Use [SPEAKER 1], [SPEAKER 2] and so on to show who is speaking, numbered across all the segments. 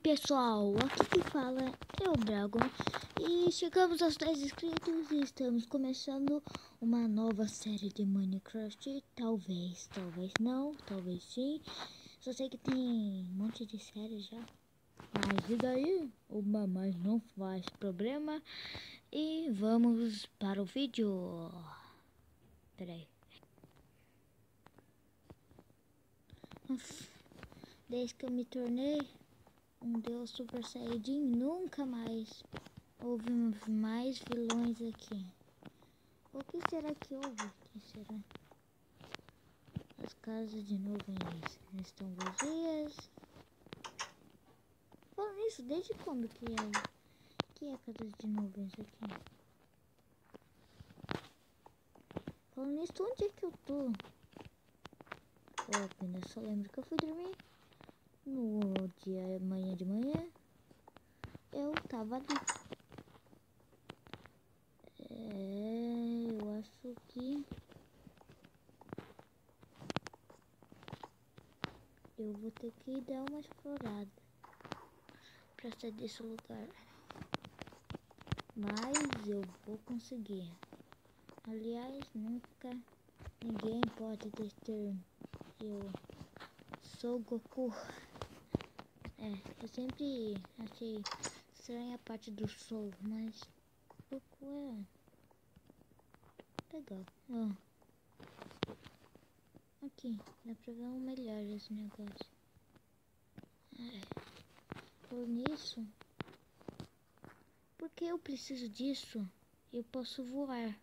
[SPEAKER 1] pessoal, aqui que fala é o Dragon e chegamos aos 10 inscritos e estamos começando uma nova série de Minecraft. Talvez não, talvez sim. Só sei que tem um monte de séries já, mas e daí? Uma mais não faz problema. E vamos para o vídeo. Peraí. Desde que eu me tornei um deus super saiyajin, nunca mais houve mais vilões aqui. O que será que houve? O que será? As casas de nuvens estão vazias. Falando nisso, desde quando que é casas de nuvens aqui? Falando nisso, onde é que eu tô? Eu ainda só lembro que eu fui dormir no dia manhã de manhã. Eu tava ali. Eu acho que eu vou ter que dar uma explorada pra sair desse lugar. Mas eu vou conseguir. Aliás, nunca ninguém pode deter. Eu sou Goku. Eu sempre achei estranha a parte do Soul, mas Goku é legal. Aqui, dá pra ver um melhor esse negócio. Por nisso, porque eu preciso disso, eu posso voar.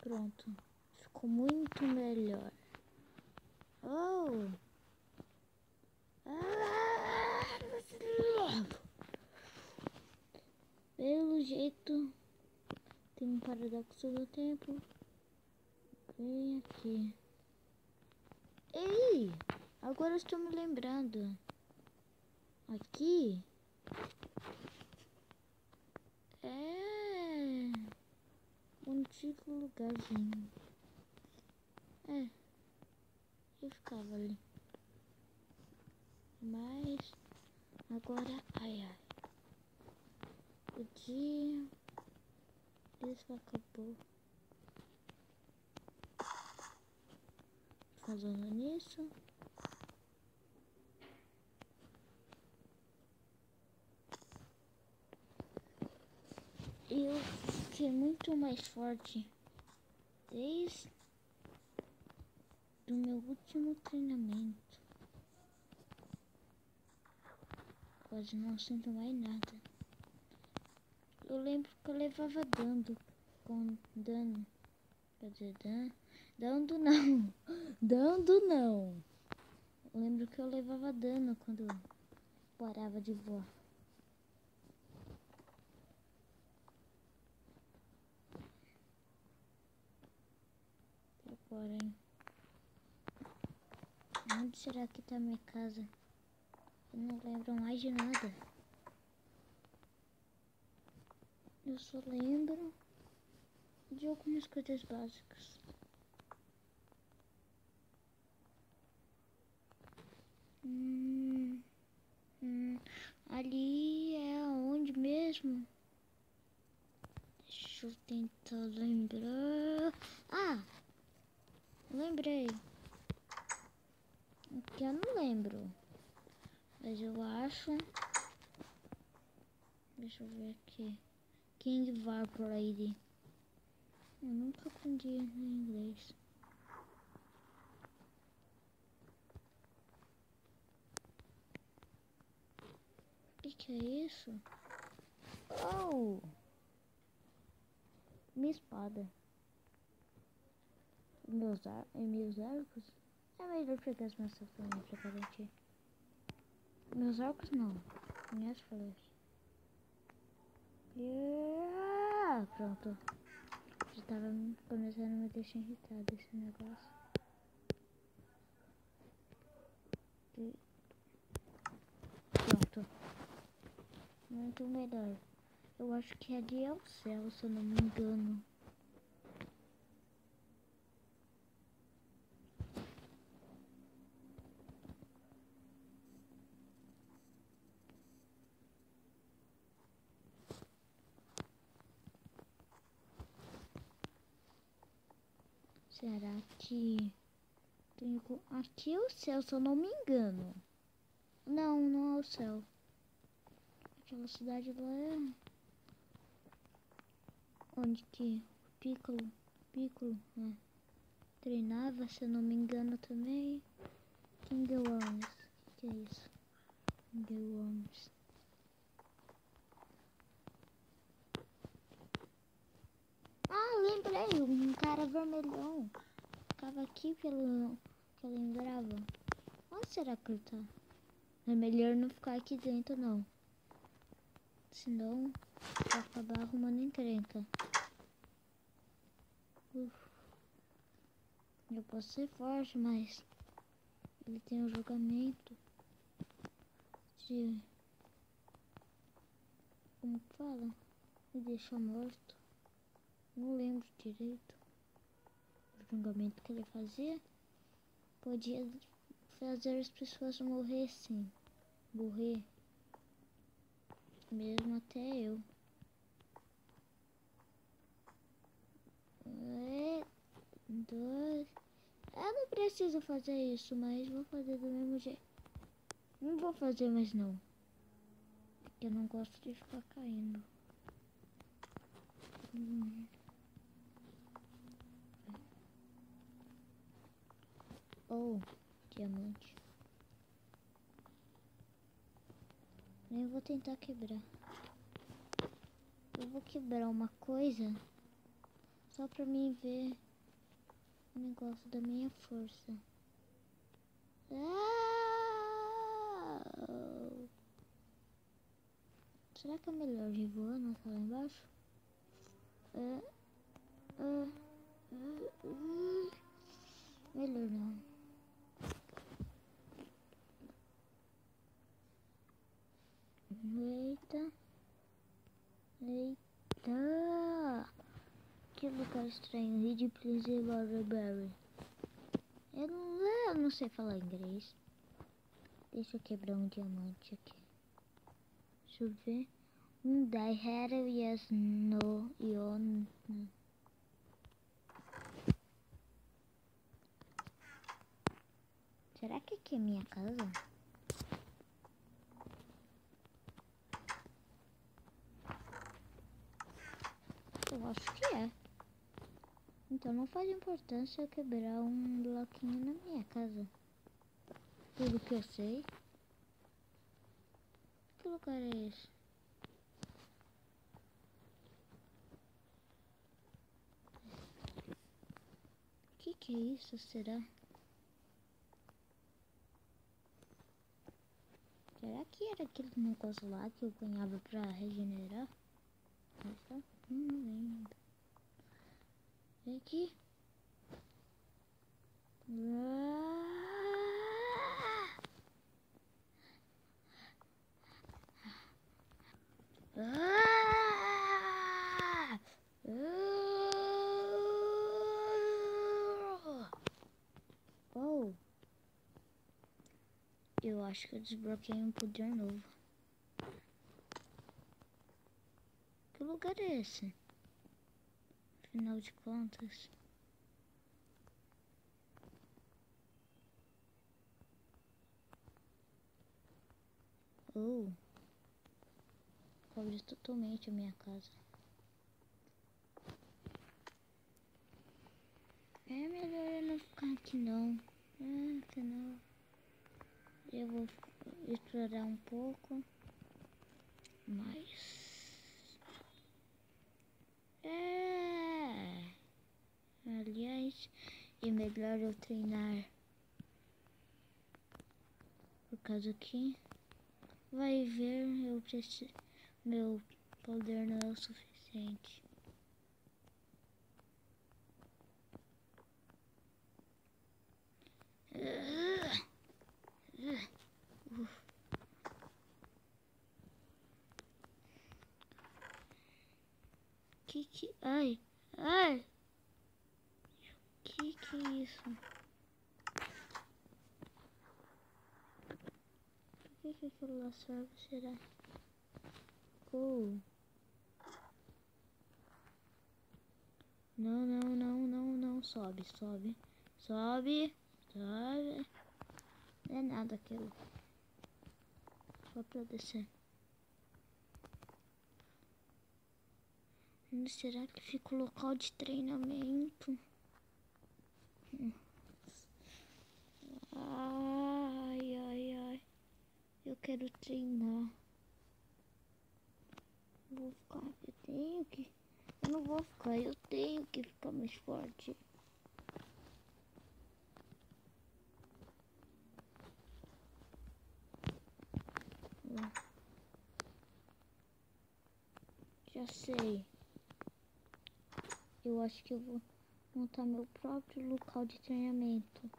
[SPEAKER 1] Pronto, ficou muito melhor. Pelo jeito, tem um paradoxo do tempo. Vem aqui. Ei! Agora eu estou me lembrando. Aqui é um antigo lugarzinho. Eu ficava ali. Mas agora, ai. O dia isso acabou. Falando nisso, eu fiquei muito mais forte desde o meu último treinamento. Quase não sinto mais nada. Eu lembro que eu levava dano. Quer dizer, dando não. Dando não. Eu lembro que eu levava dano quando eu parava de voar. Agora, hein? Onde será que tá minha casa? Eu não lembro mais de nada. Eu só lembro de algumas coisas básicas. Ali é onde mesmo? Deixa eu tentar lembrar. Lembrei. Aqui eu não lembro. Mas eu acho. Deixa eu ver aqui. King Vaporade. Eu nunca aprendi em inglês. O que é isso? Minha espada. Meus arcos? É melhor pegar as maçãs pra mim, pra garantir. Meus arcos não. Minhas flechas. Pronto. Já tava começando a me deixar irritado esse negócio. Pronto. Muito melhor. Eu acho que ali é o céu, se eu não me engano. Será que tem aqui é o céu, se eu não me engano. Não, não é o céu. Aquela cidade lá é onde que Piccolo, né? Treinava, se eu não me engano também. King Worms. Que é isso? King Worms. Ah, lembrei, um cara vermelhão. Ficava aqui pelo que eu lembrava. Onde será que ele tá? É melhor não ficar aqui dentro, não. Senão vai acabar arrumando encrenca. Eu posso ser forte, mas ele tem um julgamento de... Como que fala? Me deixar morto. Não lembro direito. O julgamento que ele fazia podia fazer as pessoas morressem. Morrer. Mesmo até eu. Dois. Eu não preciso fazer isso, mas vou fazer do mesmo jeito. Não vou fazer mais não. Porque eu não gosto de ficar caindo. Oh, diamante. Nem vou tentar quebrar. Eu vou quebrar uma coisa só pra mim ver o negócio da minha força. Ah! Será que é melhor ir voando até lá embaixo? Melhor não. Eita. Eita. Que lugar estranho. Read please Barberry. Eu não sei falar inglês. Deixa eu quebrar um diamante aqui. Deixa eu ver. Die had yes no yon. Será que aqui é minha casa? Eu acho que é. Então não faz importância eu quebrar um bloquinho na minha casa. Pelo que eu sei. Que lugar é esse? Que é isso, será? Será que era aquele negócio lá que eu ganhava pra regenerar? Não lembro. Vem aqui. Oh. Eu acho que eu desbloqueei um poder novo. Que lugar é esse? Afinal de contas. Oh. Cobre totalmente a minha casa. É melhor eu não ficar aqui não. Afinal, eu vou explorar um pouco. Mas... Aliás, é melhor eu treinar. Por causa que vai ver, eu preciso, meu poder não é o suficiente. Ai, ai. Que é isso? Por que aquilo lá serve, será? Não, sobe, sobe, sobe, sobe. Não é nada aquilo. Só pra descer. Será que fica o local de treinamento? Ai, ai, ai. Eu quero treinar. Vou ficar, eu tenho que... Eu não vou ficar, eu tenho que ficar mais forte. Já sei. Eu acho que eu vou montar meu próprio local de treinamento.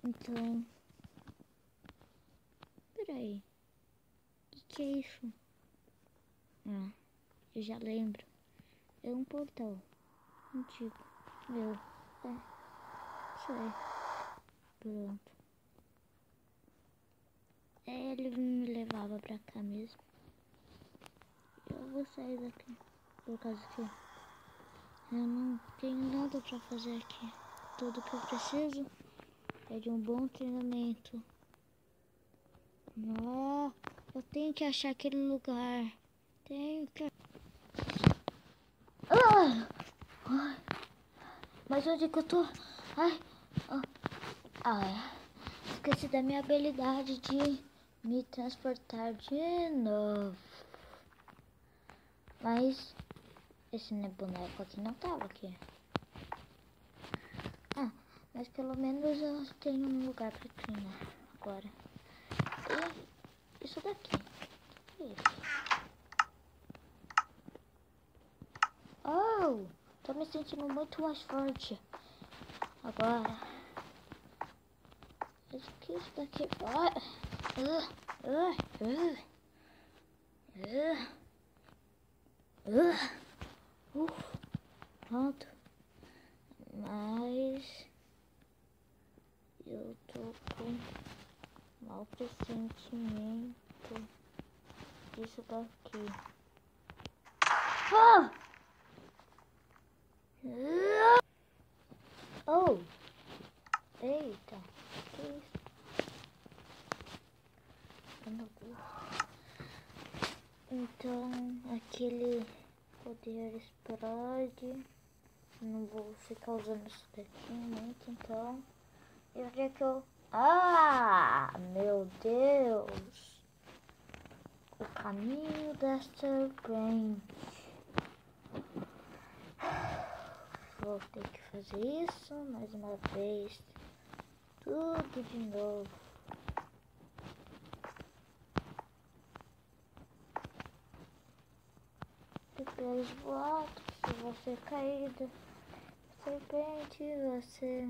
[SPEAKER 1] Então... Peraí. O que é isso? Ah, eu já lembro. É um portal antigo. Meu. É. Isso aí. Pronto. Ele me levava pra cá mesmo. Eu vou sair daqui. Por causa que eu não tenho nada pra fazer aqui. Tudo que eu preciso é de um bom treinamento. Não, eu tenho que achar aquele lugar. Tenho que... Ai, mas onde que eu tô? Ai, ai, esqueci da minha habilidade de me transportar de novo. Mas esse boneco aqui não tava aqui. Ah, mas pelo menos eu tenho um lugar pra treinar agora. E isso daqui. O que é isso? Oh, tô me sentindo muito mais forte agora. Mas o que é isso daqui? Pronto. Mas eu tô com mau pressentimento disso daqui. Oh! Eita! Que isso? Meu Deus. Então, aquele poder explode. Não vou ficar usando isso daqui muito, então... Eu diria que eu... Ah! Meu Deus! O caminho da serpente. Vou ter que fazer isso mais uma vez. Tudo de novo. Depois volto. Se você cair da serpente, você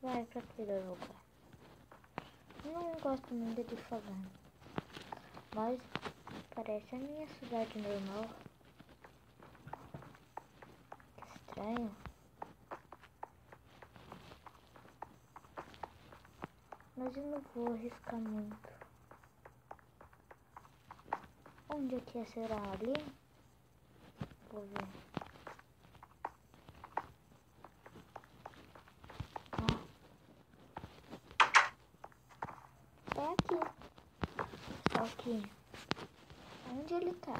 [SPEAKER 1] vai pra aquele lugar. Não gosto muito de falar, mas parece a minha cidade normal. Que estranho. Mas eu não vou arriscar muito. Onde é que será? Ali? Vou ver. É aqui. Só que... Onde ele tá?